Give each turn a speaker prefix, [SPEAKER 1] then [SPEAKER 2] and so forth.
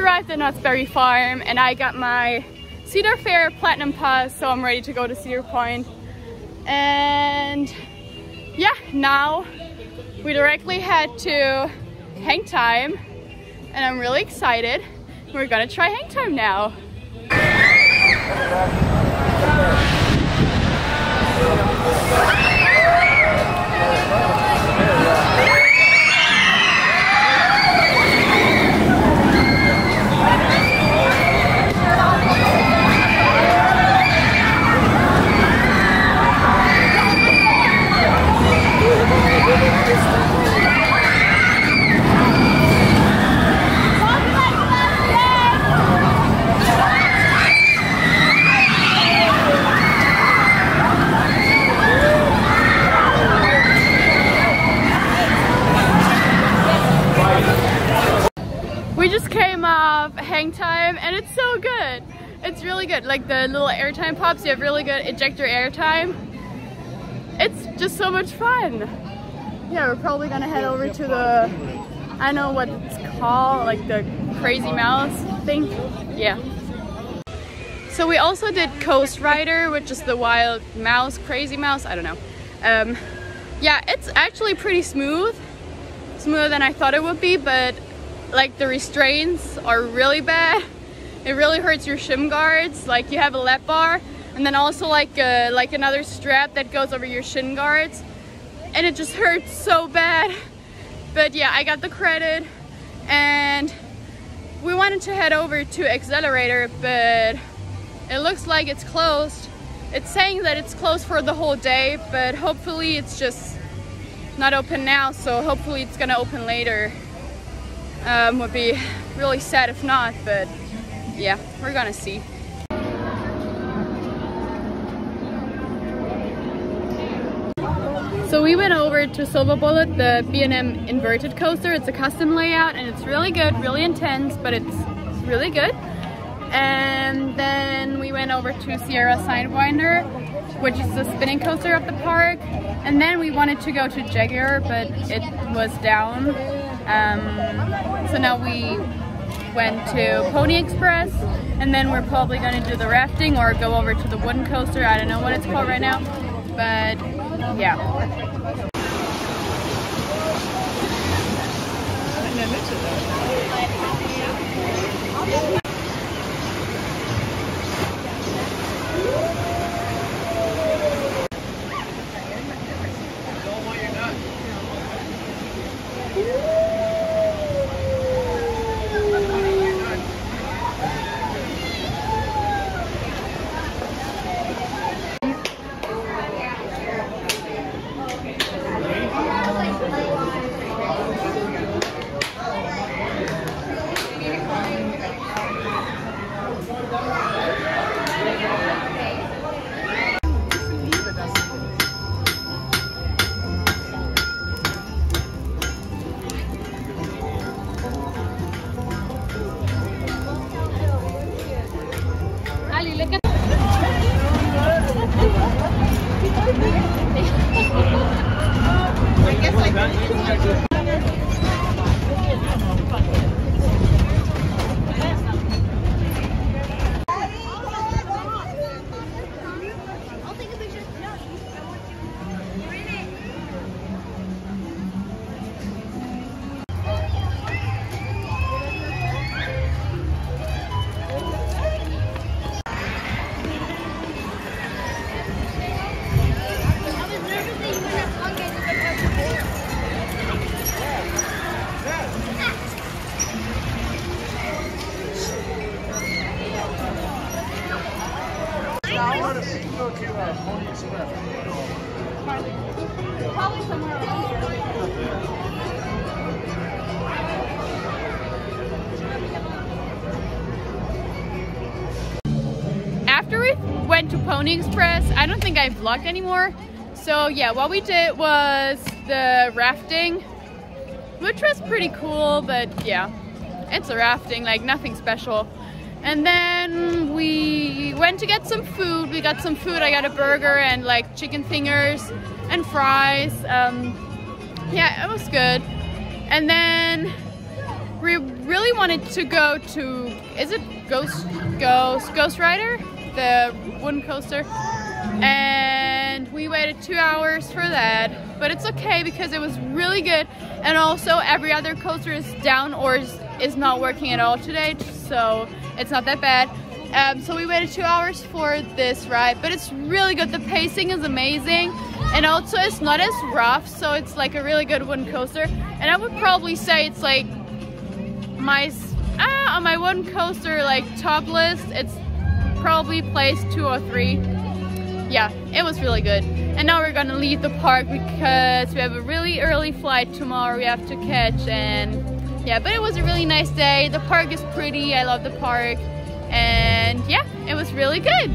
[SPEAKER 1] arrived at Knott's Berry Farm and I got my Cedar Fair Platinum Pass, so I'm ready to go to Cedar Point. And yeah, now we directly head to Hang Time and I'm really excited. We're gonna try Hang Time now.
[SPEAKER 2] We just came off Hang Time and it's so good. It's really good. Like the little airtime pops, you have really good ejector airtime. It's just so much fun. Yeah, we're probably gonna head over to the, I don't know what it's called, like the Crazy Mouse thing. Yeah. So we also did Coast Rider, which is the wild mouse, crazy mouse, I don't know. Yeah, it's actually pretty smooth. Smoother than I thought it would be, but like the restraints are really bad. It really hurts your shin guards. Like you have a lap bar and then also like another strap that goes over your shin guards, and it just hurts so bad. But yeah, I got the credit and we wanted to head over to Accelerator, but it looks like it's closed. It's saying that it's closed for the whole day, but hopefully it's just not open now, so hopefully it's gonna open later. Would be really sad if not, but yeah, we're gonna see. So we went over to Silver Bullet, the B&M inverted coaster. It's a custom layout and it's really good, really intense, but it's really good. And then we went over to Sierra Sidewinder, which is the spinning coaster of the park. And then we wanted to go to Jaguar, but it was down. So now we went to Pony Express, and then we're probably going to do the rafting or go over to the wooden coaster. I don't know what it's called right now, but yeah. Probably somewhere around here. After we went to Pony Express, I don't think I vlogged anymore. So yeah, what we did was the rafting, which was pretty cool, but yeah, it's a rafting, like nothing special. And then we went to get some food. We got some food. I got a burger and like chicken fingers and fries. Yeah, it was good. And then
[SPEAKER 1] we really wanted to go to, is it Ghost Rider? The wooden coaster. And we waited 2 hours for that, but it's okay because it was really good. And also every other coaster is down or is not working at all today, so it's not that bad. So we waited 2 hours for this ride, but it's really good. The pacing is amazing, and also it's not as rough, so it's like a really good wooden coaster. And I would probably say it's like on my wooden coaster like top list, it's probably placed 2 or 3. Yeah, it was really good. And now we're gonna leave the park because we have a really early flight tomorrow we have to catch. And yeah, but it was a really nice day. The park is pretty, I love the park. And yeah, it was really good.